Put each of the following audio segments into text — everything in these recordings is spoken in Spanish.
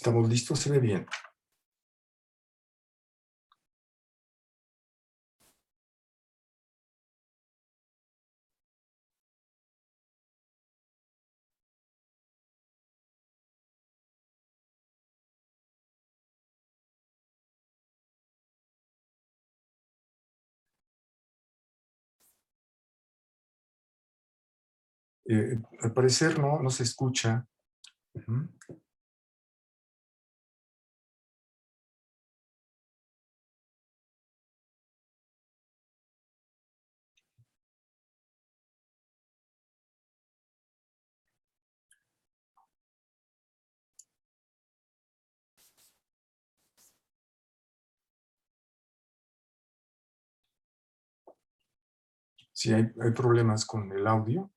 Estamos listos, se ve bien. Al parecer no se escucha. Ujú. Sí, hay problemas con el audio.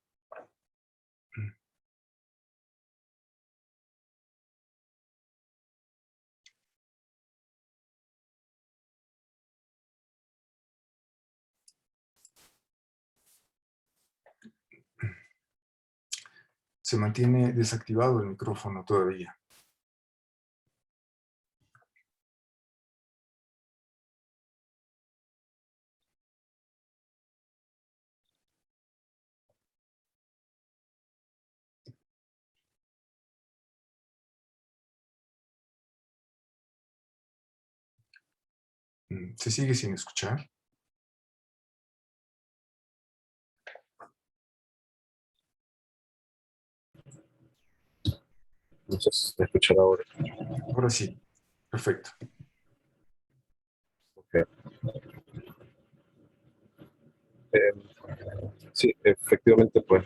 Se mantiene desactivado el micrófono todavía. Se sigue sin escuchar. No sé si se escucha ahora. Ahora sí, perfecto. Okay. Sí, efectivamente, pues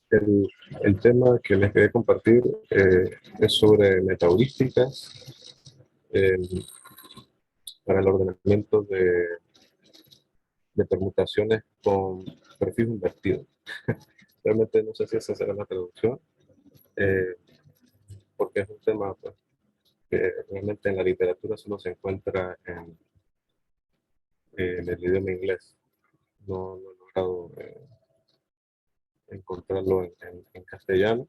el tema que les quería compartir es sobre metaheurísticas para el ordenamiento de permutaciones con prefijo invertido. Realmente no sé si esa será la traducción, eh, porque es un tema pues, que realmente en la literatura solo se encuentra en el idioma inglés. No he logrado encontrarlo en castellano.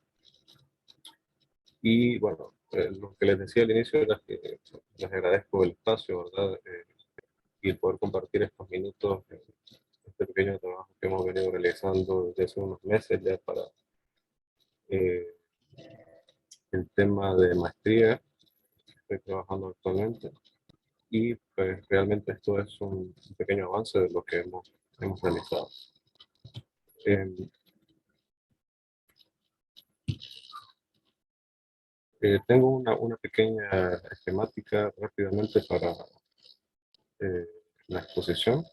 Y bueno, lo que les decía al inicio era que les agradezco el espacio, ¿verdad? Y el poder compartir estos minutos, este pequeño trabajo que hemos venido realizando desde hace unos meses ya para eh, el tema de maestría que estoy trabajando actualmente. Y pues realmente esto es un pequeño avance de lo que hemos realizado. Tengo una pequeña esquemática rápidamente para la exposición.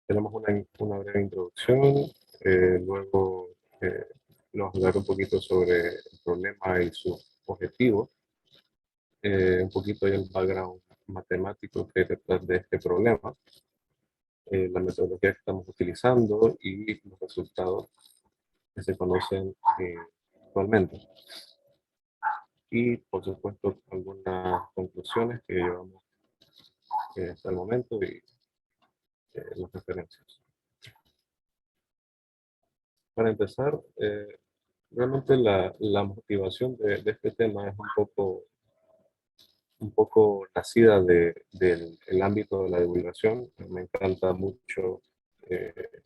Tenemos una breve introducción, luego vamos a hablar un poquito sobre el problema y sus objetivos, un poquito el background matemático que hay detrás de este problema, la metodología que estamos utilizando y los resultados que se conocen actualmente. Y por supuesto algunas conclusiones que llevamos hasta el momento y las referencias. Para empezar, realmente la motivación de este tema es un poco nacida del el ámbito de la divulgación. Me encanta mucho eh,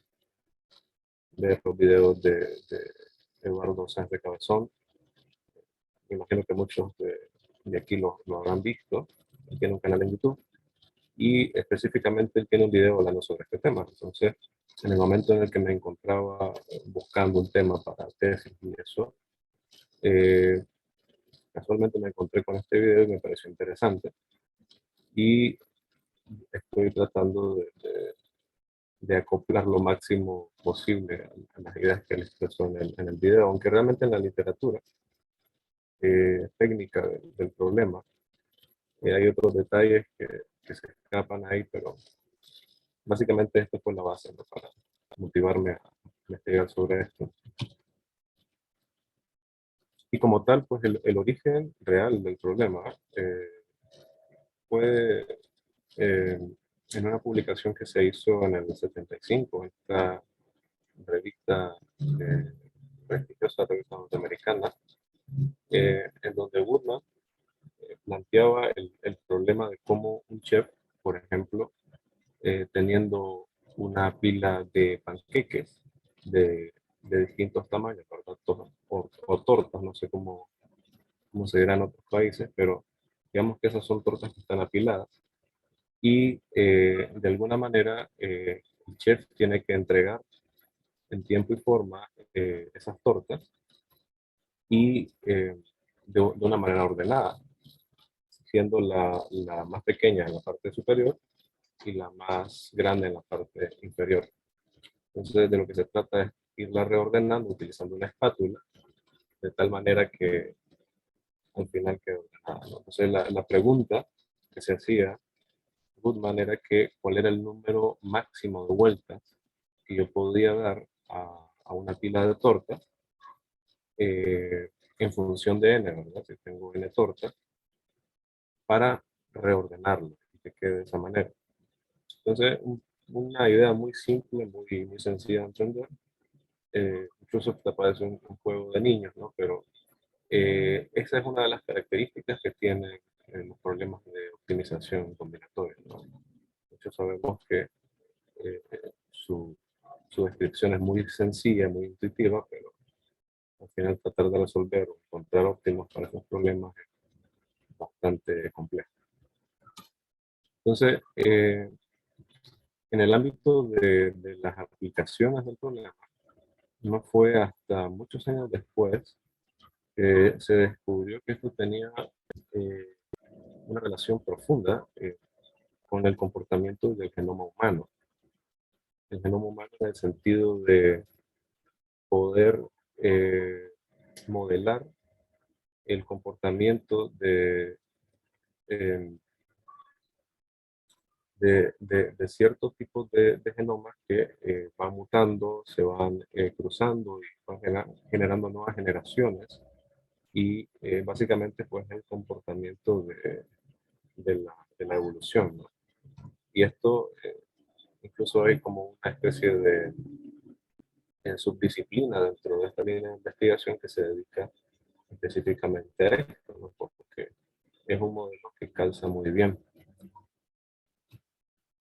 ver los videos de Eduardo Sáenz de Cabezón. Me imagino que muchos de aquí lo habrán visto. Él tiene un canal en YouTube y específicamente él tiene un video hablando sobre este tema. Entonces, en el momento en el que me encontraba buscando un tema para tesis y eso, casualmente me encontré con este video y me pareció interesante. Y estoy tratando de acoplar lo máximo posible a las ideas que él expresó en el video, aunque realmente en la literatura técnica del problema hay otros detalles que se escapan ahí, pero básicamente esto fue la base, ¿no? Para motivarme a investigar sobre esto. Y como tal, pues el origen real del problema fue eh, en una publicación que se hizo en el 75, esta revista prestigiosa, revista norteamericana, en donde Goodman planteaba el problema de cómo un chef, por ejemplo, teniendo una pila de panqueques de distintos tamaños, ¿verdad? O tortas, no sé cómo se dirá en otros países, pero digamos que esas son tortas que están apiladas y de alguna manera el chef tiene que entregar en tiempo y forma esas tortas y de una manera ordenada, siendo la más pequeña en la parte superior y la más grande en la parte inferior. Entonces, de lo que se trata es irla reordenando utilizando una espátula, de tal manera que al final quede ordenada, ¿no? Entonces, la pregunta que se hacía Goodman era que cuál era el número máximo de vueltas que yo podía dar a una pila de tortas en función de n, ¿verdad? Si tengo n tortas, para reordenarlo y que quede de esa manera. Entonces, una idea muy simple, muy sencilla de entender. Incluso te parece un juego de niños, ¿no? Pero esa es una de las características que tienen los problemas de optimización combinatoria, ¿no? De hecho, sabemos que eh, su, su descripción es muy sencilla, muy intuitiva, pero al final tratar de resolver o encontrar óptimos para esos problemas es bastante complejo. Entonces, en el ámbito de las aplicaciones del problema, no fue hasta muchos años después que se descubrió que esto tenía eh, una relación profunda con el comportamiento del genoma humano. El genoma humano en el sentido de poder eh, modelar el comportamiento eh, de ciertos tipos de genomas que van mutando, se van cruzando y van generando nuevas generaciones y básicamente pues el comportamiento de la evolución, ¿no? Y esto incluso hay como una especie de subdisciplina dentro de esta línea de investigación que se dedica específicamente a esto, ¿no? Porque es un modelo que calza muy bien.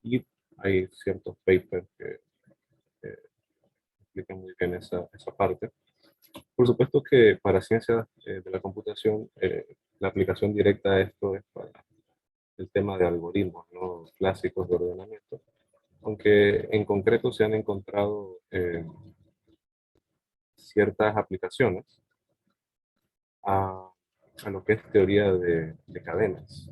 Y hay ciertos papers que explican muy bien esa parte. Por supuesto que para ciencias de la computación, la aplicación directa a esto es para el tema de algoritmos, ¿no? Clásicos de ordenamiento, aunque en concreto se han encontrado ciertas aplicaciones a, a lo que es teoría de cadenas,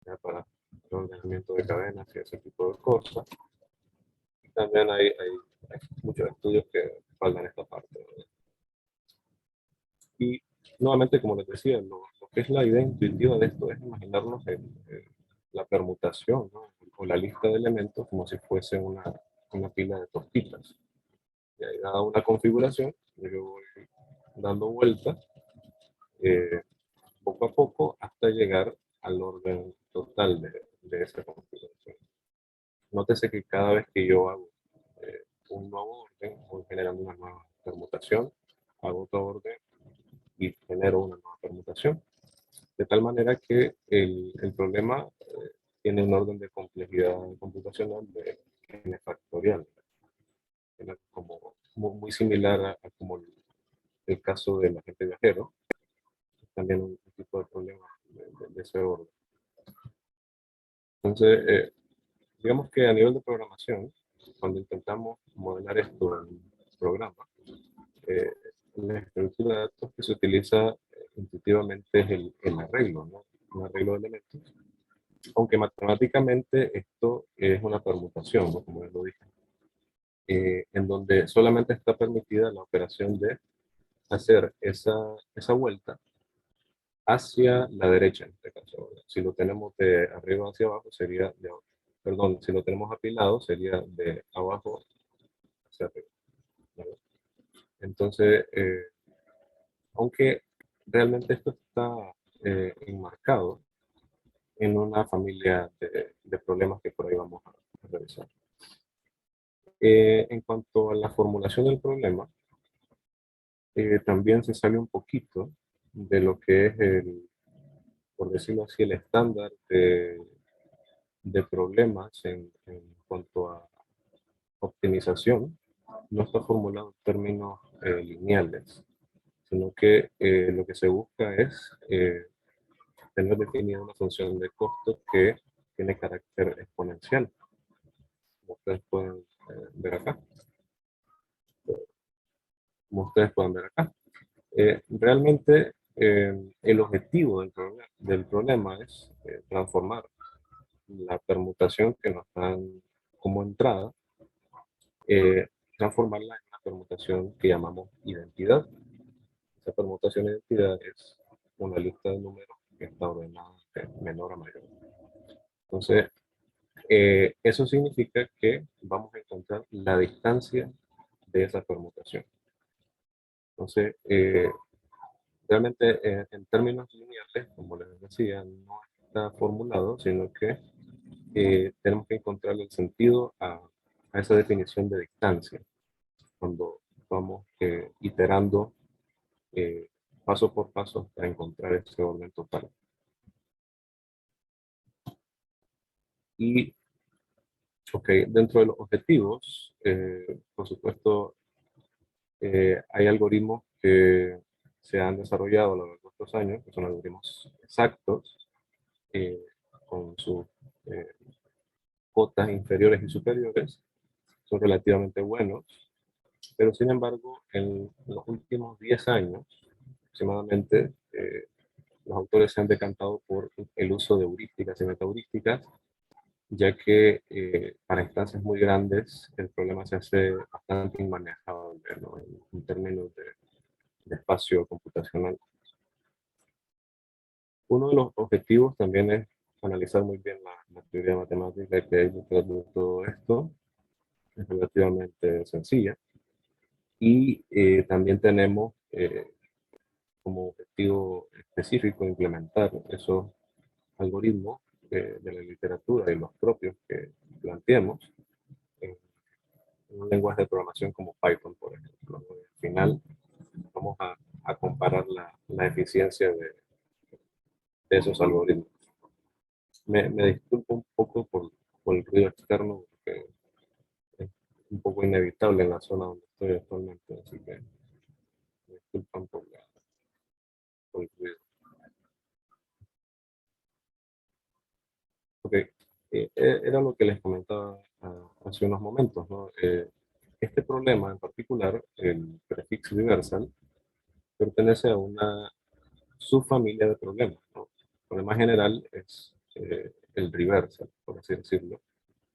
¿ya? Para el ordenamiento de cadenas y ese tipo de cosas. Y también hay muchos estudios que respaldan esta parte, ¿verdad? Y nuevamente, como les decía, lo que es la idea intuitiva de esto es imaginarnos la permutación, ¿no? O la lista de elementos como si fuese una pila de tortitas. Y ahí dada una configuración, yo voy dando vueltas poco a poco hasta llegar al orden total de esa configuración. Nótese que cada vez que yo hago un nuevo orden, voy generando una nueva permutación, hago otro orden y genero una nueva permutación. De tal manera que el problema tiene un orden de complejidad computacional de n factorial, como muy similar a como el caso del agente viajero, también un tipo de problema de ese orden. Entonces, digamos que a nivel de programación, cuando intentamos modelar esto en un programa, eh, la estructura de datos que se utiliza intuitivamente es el arreglo, ¿no? Un arreglo de elementos. Aunque matemáticamente esto es una permutación, ¿no? Como ya lo dije, en donde solamente está permitida la operación de hacer esa vuelta hacia la derecha, en este caso, ¿verdad? Si lo tenemos de arriba hacia abajo, sería perdón, si lo tenemos apilado, sería de abajo hacia arriba, ¿verdad? Entonces, aunque realmente esto está enmarcado en una familia de problemas que por ahí vamos a revisar. En cuanto a la formulación del problema, también se sale un poquito de lo que es por decirlo así, el estándar de problemas en cuanto a optimización, no está formulado en términos lineales, sino que lo que se busca es tener definida una función de costo que tiene carácter exponencial, como ustedes pueden ver acá. Como ustedes pueden ver acá. Realmente el objetivo del problema es transformar la permutación que nos dan como entrada, transformarla en una permutación que llamamos identidad. Esa permutación de identidad es una lista de números que está ordenada de menor a mayor. Entonces, eso significa que vamos a encontrar la distancia de esa permutación. Entonces, realmente en términos lineales, como les decía, no está formulado, sino que tenemos que encontrar el sentido a esa definición de distancia cuando vamos iterando paso por paso para encontrar ese orden total. Y, ok, dentro de los objetivos, por supuesto, hay algoritmos que se han desarrollado a lo largo de estos años, que son algoritmos exactos, eh, con sus eh, cotas inferiores y superiores, son relativamente buenos, pero sin embargo, en los últimos 10 años, aproximadamente, los autores se han decantado por el uso de heurísticas y metaheurísticas, ya que para instancias muy grandes el problema se hace bastante inmanejable, ¿no? En términos de espacio computacional. Uno de los objetivos también es analizar muy bien la teoría matemática que hay detrás de todo esto. Es relativamente sencilla. Y también tenemos como objetivo específico implementar esos algoritmos de la literatura y los propios que planteemos en un lenguaje de programación como Python, por ejemplo. Al final vamos a comparar la eficiencia de esos algoritmos. Me disculpo un poco por el ruido externo, porque es un poco inevitable en la zona donde estoy actualmente, así que me disculpan por el ruido. Ok, era lo que les comentaba hace unos momentos, ¿no? Este problema en particular, el prefix reversal, pertenece a una subfamilia de problemas, ¿no? El problema general es el reversal, por así decirlo,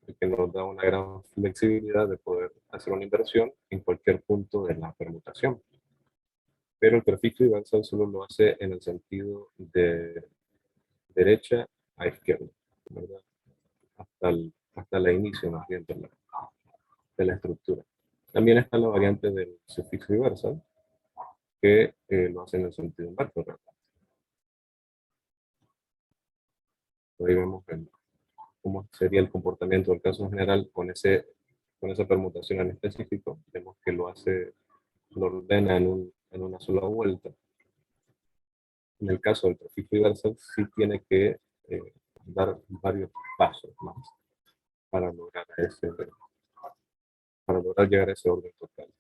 el que nos da una gran flexibilidad de poder hacer una inversión en cualquier punto de la permutación. Pero el prefix reversal solo lo hace en el sentido de derecha a izquierda, ¿verdad? Hasta el inicio más bien de la estructura. También está la variante del sufix reversal, que lo hace en el sentido inverso. Ahí vemos cómo sería el comportamiento del caso general con esa permutación en específico. Vemos que lo ordena en una sola vuelta. En el caso del prefix reversal, sí tiene que dar varios pasos más para para lograr llegar a ese orden total.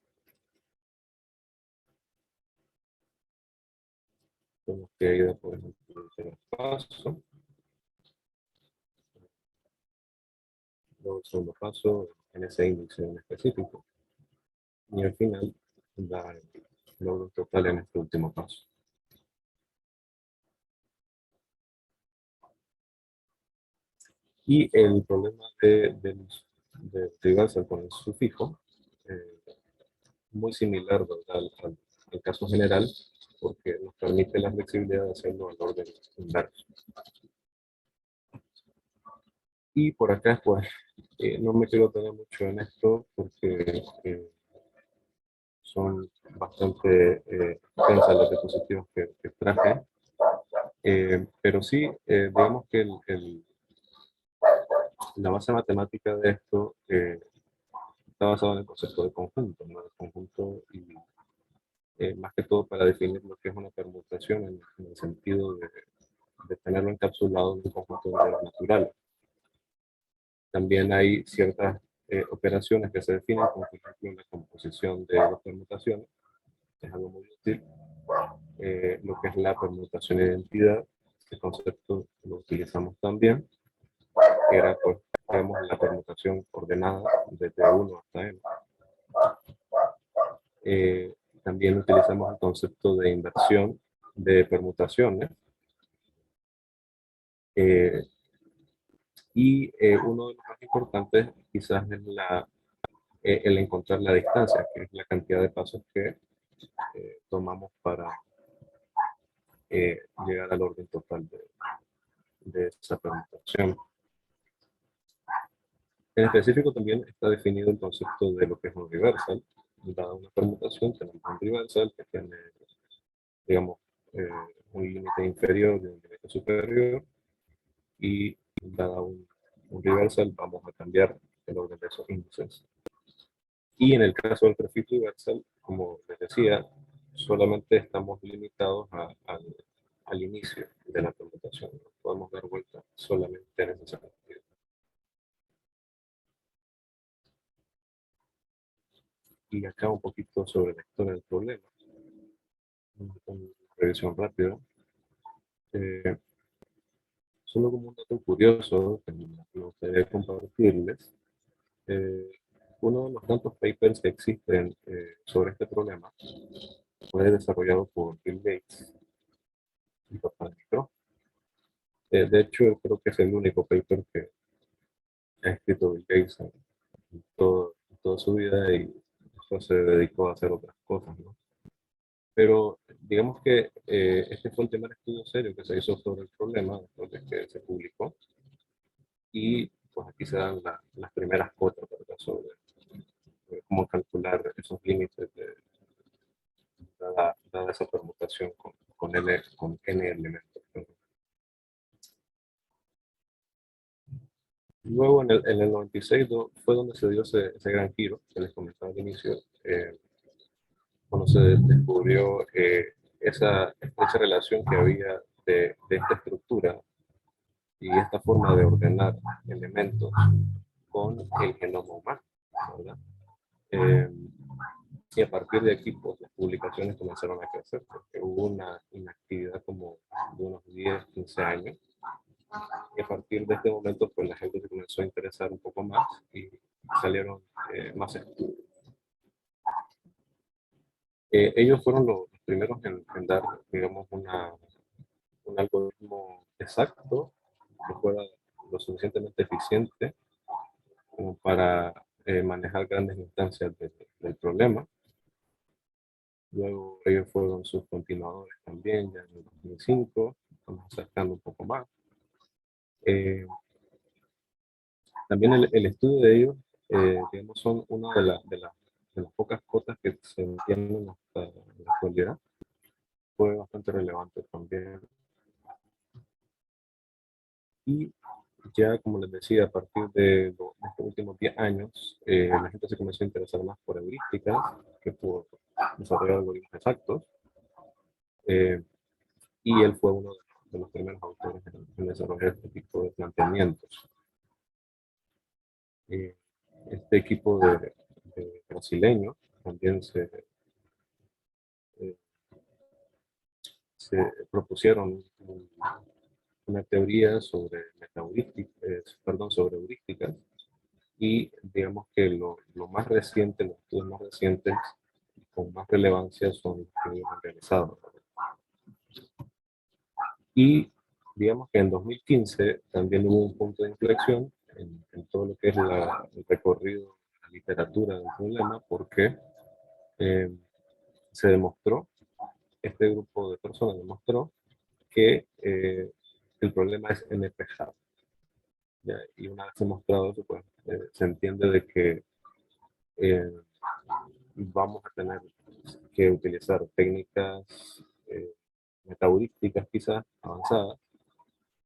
Tenemos que ir, por ejemplo, el primer paso, luego el segundo paso en ese índice en específico, y al final da el orden total en este último paso. Y el problema de trigarse con el sufijo, muy similar, ¿verdad? Al caso general, porque nos permite la flexibilidad de hacerlo al orden inverso. Y por acá, pues, no me quiero tener mucho en esto porque son bastante extensas las diapositivas que traje. Pero sí, digamos que la base matemática de esto está basada en el concepto de conjunto, ¿no? El conjunto más que todo para definir lo que es una permutación en el sentido de tenerlo encapsulado en un conjunto de unidades naturales. También hay ciertas operaciones que se definen, como por ejemplo la composición de las permutaciones, es algo muy útil. Lo que es la permutación de identidad, este concepto lo utilizamos también, que era, pues, digamos, la permutación ordenada desde 1 hasta n. También utilizamos el concepto de inversión de permutaciones. Uno de los más importantes quizás es el encontrar la distancia, que es la cantidad de pasos que tomamos para llegar al orden total de esa permutación. En específico también está definido el concepto de lo que es un reversal. Dada una permutación tenemos un reversal que tiene, digamos, un límite inferior y un límite superior, y dada un reversal vamos a cambiar el orden de esos índices. Y en el caso del perfil reversal, como les decía, solamente estamos limitados al inicio de la permutación. No podemos dar vuelta solamente en ese sentido. Y acá un poquito sobre la historia del problema. Una revisión rápida. Solo como un dato curioso que me gustaría compartirles. Uno de los tantos papers que existen sobre este problema fue desarrollado por Bill Gates y papá de Microsoft. De hecho, creo que es el único paper que ha escrito Bill Gates en toda su vida, y después se dedicó a hacer otras cosas, ¿no? Pero digamos que este fue el primer estudio serio que se hizo sobre el problema después de que se publicó. Y pues aquí se dan las primeras cuotas, ¿verdad?, sobre cómo calcular esos límites dada esa permutación con n elementos. Luego en el 96 fue donde se dio ese gran giro que les comentaba al inicio, cuando se descubrió esa estrecha relación que había de esta estructura y esta forma de ordenar elementos con el genoma humano, ¿verdad? Y a partir de aquí, pues las publicaciones comenzaron a crecer, porque hubo una inactividad como de unos 10, 15 años. Y a partir de este momento, pues la gente se comenzó a interesar un poco más y salieron más estudios. Ellos fueron los primeros en dar, digamos, un algoritmo exacto que fuera lo suficientemente eficiente como para manejar grandes instancias del problema. Luego ellos fueron sus continuadores también, ya en el 2005, estamos acercando un poco más. También el estudio de ellos, digamos, son una de las pocas cosas que se entienden hasta la actualidad. Fue bastante relevante también. Y ya, como les decía, a partir de estos últimos 10 años, la gente se comenzó a interesar más por heurísticas que por desarrollar algoritmos exactos. Y él fue uno de los primeros autores en desarrollar este tipo de planteamientos. Este equipo de brasileños también eh, se propusieron una teoría sobre sobre heurísticas, y digamos que lo más reciente, los estudios más recientes con más relevancia son los que ellos han realizado. Y digamos que en 2015 también hubo un punto de inflexión en todo lo que es el recorrido de la literatura del problema, porque eh, se demostró, este grupo de personas demostró que el problema es NP-hard. Y una vez demostrado eso, pues se entiende de que vamos a tener que utilizar técnicas metaheurísticas quizás avanzadas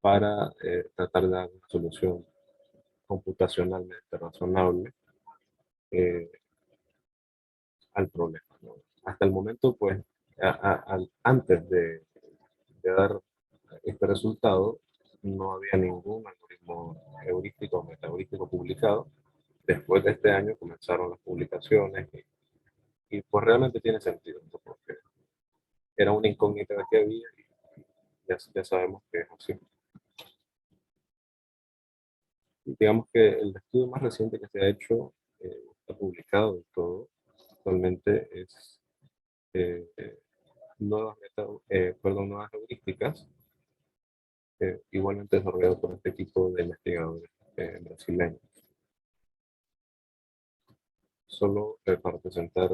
para tratar de dar una solución computacionalmente razonable al problema, ¿no? hasta el momento, pues, antes de dar este resultado, no había ningún algoritmo heurístico o metaheurístico publicado. Después de este año comenzaron las publicaciones y pues realmente tiene sentido, ¿no? Porque era una incógnita que había y ya sabemos que es así. Y digamos que el estudio más reciente que se ha hecho, está publicado y todo, actualmente es eh, nuevas heurísticas, igualmente desarrollado por este equipo de investigadores brasileños. Solo para presentar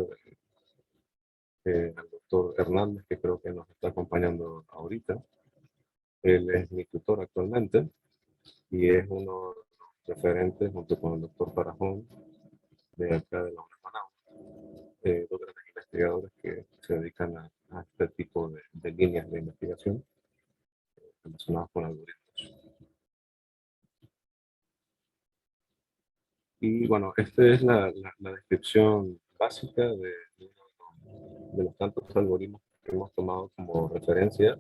al doctor Hernández, que creo que nos está acompañando ahorita. Él es mi tutor actualmente y es uno de los referentes, junto con el doctor Farajón, de acá de la UNED Managua, dos grandes investigadores que se dedican a este tipo de líneas de investigación relacionadas con algoritmos. Y bueno, esta es la descripción básica de los tantos algoritmos que hemos tomado como referencia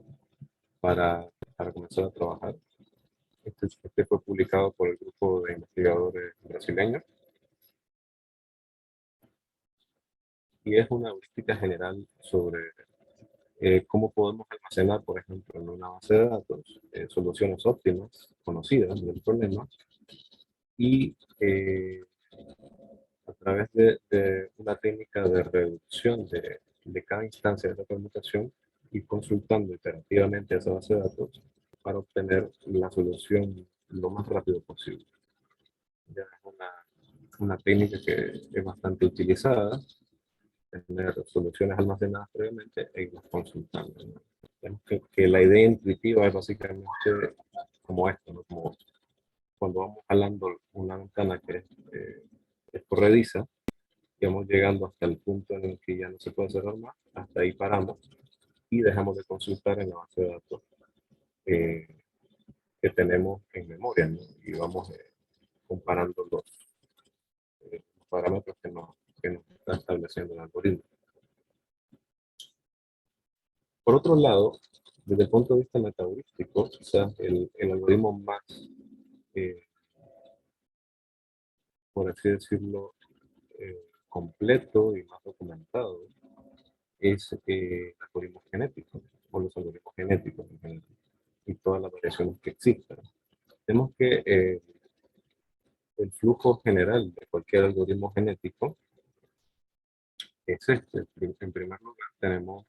para comenzar a trabajar. Este fue publicado por el grupo de investigadores brasileños y es una heurística general sobre cómo podemos almacenar, por ejemplo, en una base de datos, soluciones óptimas conocidas del problema y a través de una técnica de reducción de cada instancia de la permutación y consultando iterativamente esa base de datos para obtener la solución lo más rápido posible. Ya es una técnica que es bastante utilizada, tener soluciones almacenadas previamente e irlas consultando, ¿no? Que la idea intuitiva es básicamente como esto, ¿no? Como cuando vamos jalando una ventana que es corrediza, y vamos llegando hasta el punto en el que ya no se puede cerrar más, hasta ahí paramos y dejamos de consultar en la base de datos eh, que tenemos en memoria, ¿no? Y vamos comparando los parámetros que nos está estableciendo el algoritmo. Por otro lado, desde el punto de vista metaheurístico, quizás el algoritmo más, eh, por así decirlo, completo y más documentado es el algoritmo genético, o los algoritmos genéticos en general, y todas las variaciones que existen. Vemos que el flujo general de cualquier algoritmo genético es este. En primer lugar, tenemos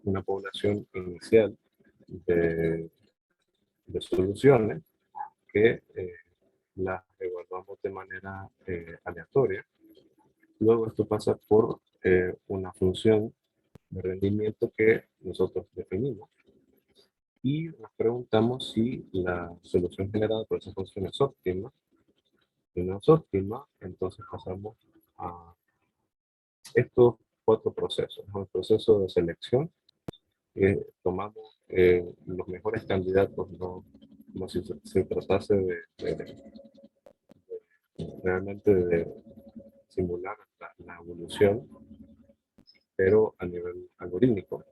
una población inicial de, de soluciones que las evaluamos de manera aleatoria. Luego esto pasa por una función de rendimiento que nosotros definimos y nos preguntamos si la solución generada por esa función es óptima. Si no es óptima, entonces pasamos a estos cuatro procesos. El proceso de selección, tomamos los mejores candidatos, no, como si se tratase realmente de simular la evolución, pero a nivel algorítmico.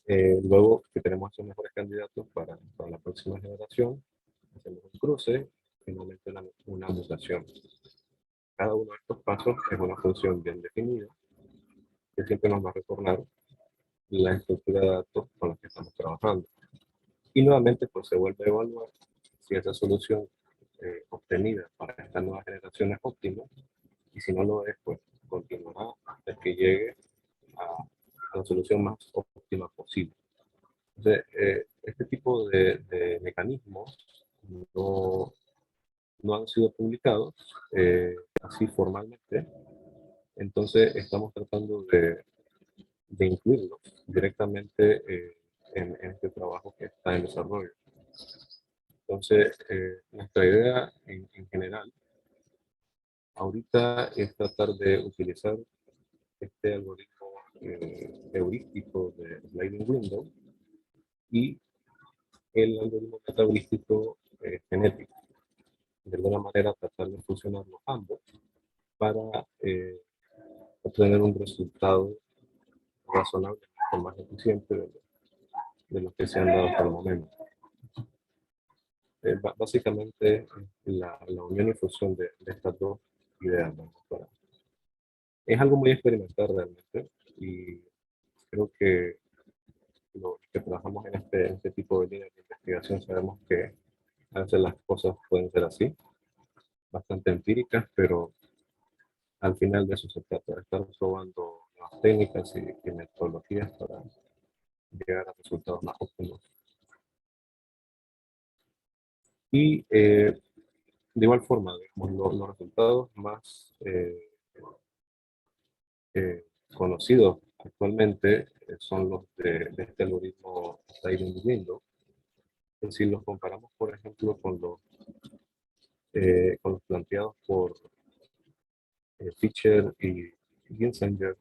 Luego que tenemos esos mejores candidatos para la próxima generación, hacemos un cruce, finalmente una mutación. Cada uno de estos pasos es una función bien definida que siempre nos va a retornar la estructura de datos con la que estamos trabajando. Y nuevamente pues se vuelve a evaluar si esa solución obtenida para esta nueva generación es óptima, y si no lo es, pues continuará hasta que llegue a la solución más óptima posible. Entonces, este tipo de mecanismos no, no han sido publicados así formalmente, entonces estamos tratando de incluirlos directamente en este trabajo que está en desarrollo. Entonces, nuestra idea en general ahorita es tratar de utilizar este algoritmo heurístico de Sliding Window y el algoritmo metaheurístico genético. De alguna manera tratar de fusionarlos ambos para obtener un resultado razonable o más eficiente de lo que se han dado hasta el momento. Básicamente la unión y fusión de estas dos ideas, ¿no? Es algo muy experimental realmente y creo que los que trabajamos en este tipo de líneas de investigación sabemos que a veces las cosas pueden ser así, bastante empíricas, pero al final de eso se trata, de estar probando nuevas técnicas y metodologías para llegar a resultados más óptimos. Y de igual forma, digamos, los resultados más conocidos actualmente son los de este algoritmo Styrene Window. Es decir, los comparamos, por ejemplo, con los planteados por Fischer y Ginsinger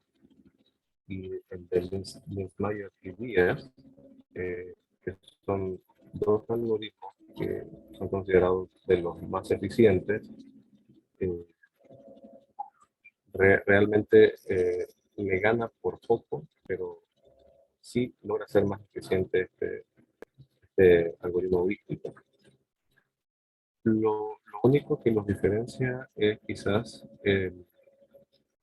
y el de Linzmeyer y Díaz, que son dos algoritmos que son considerados de los más eficientes. eh, Realmente le gana por poco, pero sí logra ser más eficiente este algoritmo heurístico. Lo único que los diferencia es quizás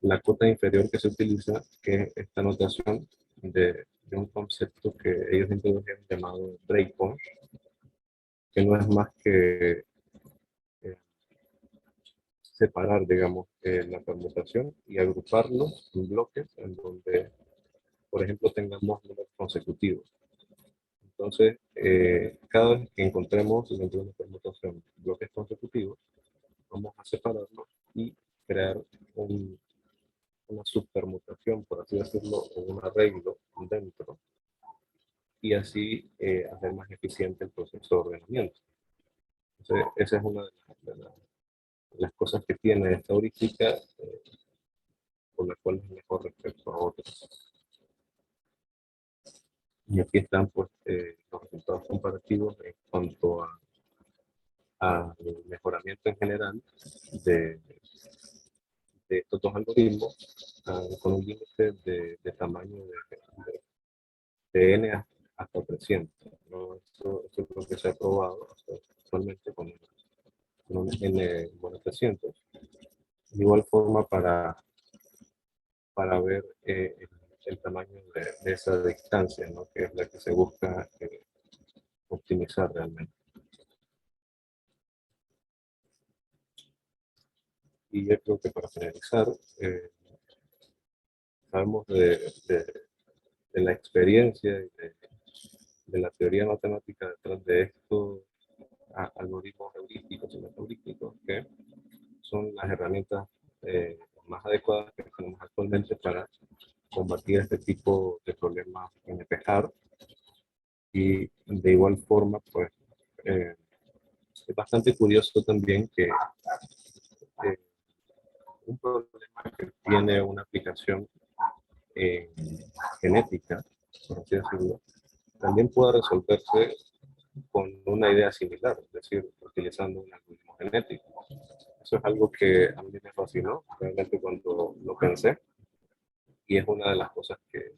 la cota inferior que se utiliza, que es esta notación de un concepto que ellos introdujeron llamado breakpoint, que no es más que eh, separar, digamos, la permutación y agruparlos en bloques en donde, por ejemplo, tengamos números consecutivos. Entonces, cada vez que encontremos dentro de una permutación bloques consecutivos, vamos a separarlos y crear una subpermutación, por así decirlo, o un arreglo dentro, y así hacer más eficiente el proceso de ordenamiento. Entonces, esa es una de las cosas que tiene esta heurística, por la cual es mejor respecto a otras. Y aquí están pues, los resultados comparativos en cuanto al mejoramiento en general de estos dos algoritmos, con un límite de tamaño de n hasta 300. ¿No? Eso es lo que se ha probado actualmente con un n igual a 300. De igual forma, para ver el tamaño de esa distancia, ¿no? Que es la que se busca optimizar realmente. Y yo creo que para finalizar, sabemos de la experiencia y de la teoría matemática detrás de estos algoritmos heurísticos y metaheurísticos, que son las herramientas más adecuadas que tenemos actualmente para combatir este tipo de problemas en NP-hard. Y de igual forma, pues, es bastante curioso también que un problema que tiene una aplicación genética, por así decirlo, también pueda resolverse con una idea similar, es decir, utilizando un algoritmo genético. Eso es algo que a mí me fascinó realmente cuando lo pensé, y es una de las cosas que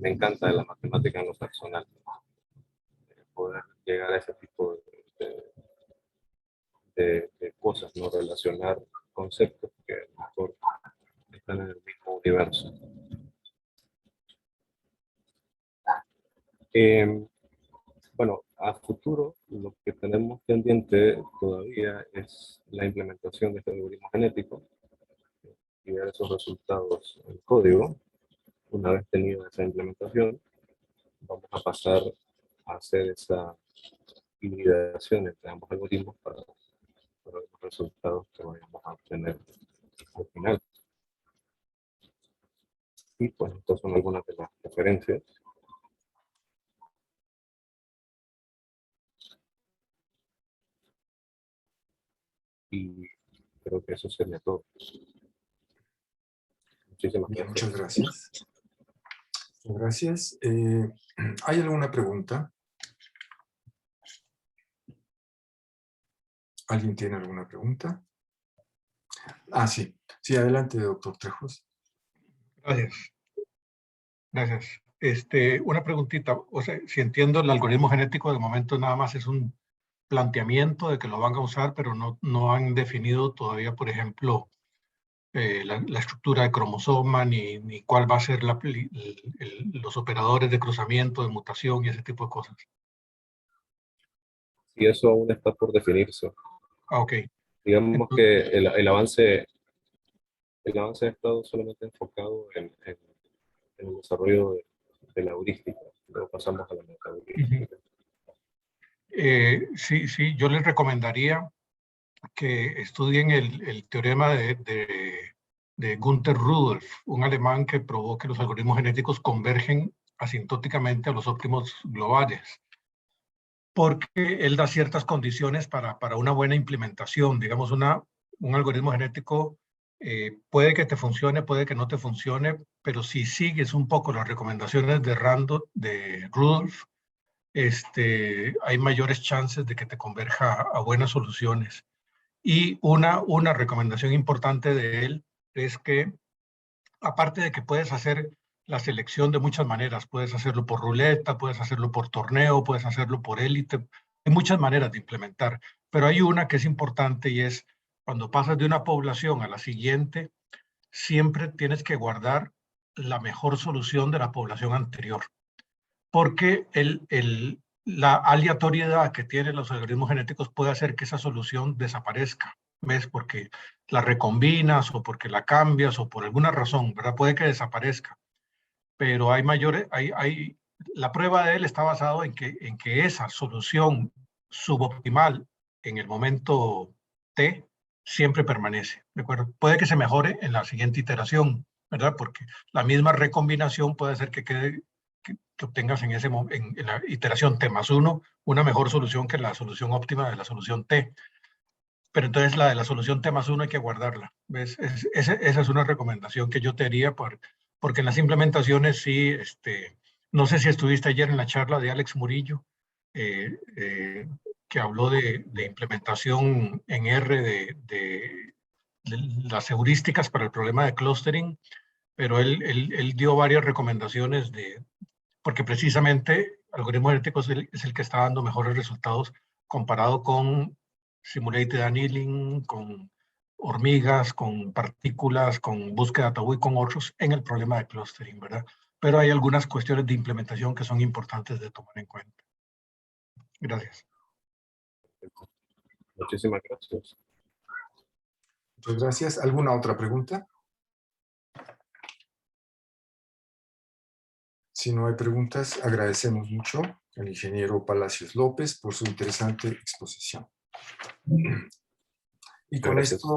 me encanta de la matemática en lo personal, poder llegar a ese tipo de cosas, no relacionar conceptos que a lo mejor están en el mismo universo. Bueno, a futuro lo que tenemos pendiente todavía es la implementación de este algoritmo genético y ver esos resultados en código. Una vez tenida esa implementación, vamos a pasar a hacer esa hibridación entre ambos algoritmos para los resultados que vayamos a obtener al final. Y pues estas son algunas de las referencias. Y creo que eso sería todo. Muchísimas Bien, gracias. muchas gracias. Gracias. ¿Hay alguna pregunta? ¿Alguien tiene alguna pregunta? Ah, sí. Sí, adelante, doctor Trejos. Gracias. Gracias. Una preguntita. O sea, si entiendo, el algoritmo genético de momento nada más es un planteamiento de que lo van a usar, pero no han definido todavía, por ejemplo, la estructura de cromosoma, ni cuál va a ser los operadores de cruzamiento, de mutación y ese tipo de cosas. Y eso aún está por definirse. Ah, ok. Digamos Entonces, que el avance ha estado solamente enfocado en el desarrollo de la heurística. Luego pasamos a la metaheurística. sí, yo les recomendaría que estudien el teorema de Gunther Rudolph, un alemán que probó que los algoritmos genéticos convergen asintóticamente a los óptimos globales, porque él da ciertas condiciones para una buena implementación. Digamos, un algoritmo genético puede que te funcione, puede que no te funcione, pero si sigues un poco las recomendaciones de Rudolph, hay mayores chances de que te converja a buenas soluciones. Y una recomendación importante de él es que, aparte de que puedes hacer la selección de muchas maneras, puedes hacerlo por ruleta, puedes hacerlo por torneo, puedes hacerlo por élite, hay muchas maneras de implementar, pero hay una que es importante y es cuando pasas de una población a la siguiente, siempre tienes que guardar la mejor solución de la población anterior, porque la aleatoriedad que tienen los algoritmos genéticos puede hacer que esa solución desaparezca, ¿ves? Porque la recombinas o porque la cambias o por alguna razón, ¿verdad? Puede que desaparezca, pero la prueba de él está basada en que esa solución suboptimal en el momento T siempre permanece, ¿de acuerdo? Puede que se mejore en la siguiente iteración, ¿verdad? Porque la misma recombinación puede hacer que obtengas en la iteración T más 1 una mejor solución que la solución óptima de la solución T. Pero entonces la de la solución T más 1 hay que guardarla. ¿Ves? Esa es una recomendación que yo te haría porque en las implementaciones sí, no sé si estuviste ayer en la charla de Alex Murillo, que habló de implementación en R de las heurísticas para el problema de clustering, pero él dio varias recomendaciones porque precisamente el algoritmo genético es el que está dando mejores resultados comparado con simulated annealing, con hormigas, con partículas, con búsqueda de tabú y con otros en el problema de clustering, ¿verdad? Pero hay algunas cuestiones de implementación que son importantes de tomar en cuenta. Gracias. Muchísimas gracias. Muchas gracias. ¿Alguna otra pregunta? Si no hay preguntas, agradecemos mucho al ingeniero Palacios López por su interesante exposición. Y con Gracias. esto